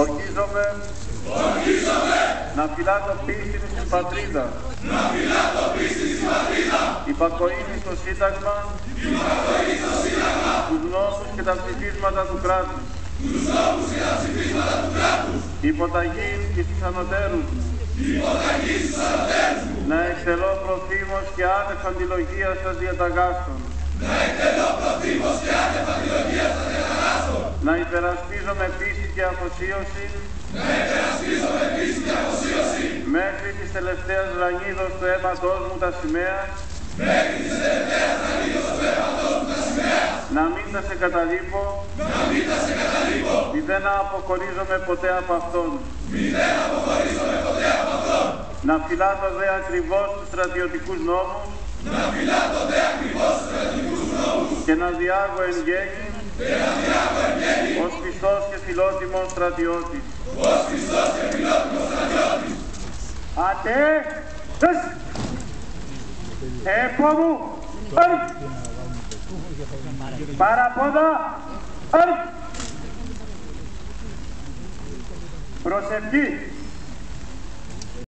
Ορκίζομαι να φυλάτω πίστη στην πατρίδα, υπακοήνη στο Σύνταγμα, τους νόμους και τα ψηφίσματα του κράτους, υποταγή στους ανωτέρους μου, να εκτελώ προφήμως και άνευ αντιλογίας σας διαταγάστων, να υπερασπίζω με πίστη και αφοσίωση μέχρι της τελευταίας λανίδος του αίματός μου τα σημαία, να μην τα σε καταλείπω, μηδέν να αποχωρίζομαι ποτέ από αυτόν, να φυλάτω δε ακριβώς τους στρατιωτικούς νόμους και να διάγω εν γέννη ως πιστός και φιλότιμος στρατιώτης. Άτε, επόμου, παραπόδα, προσευχή.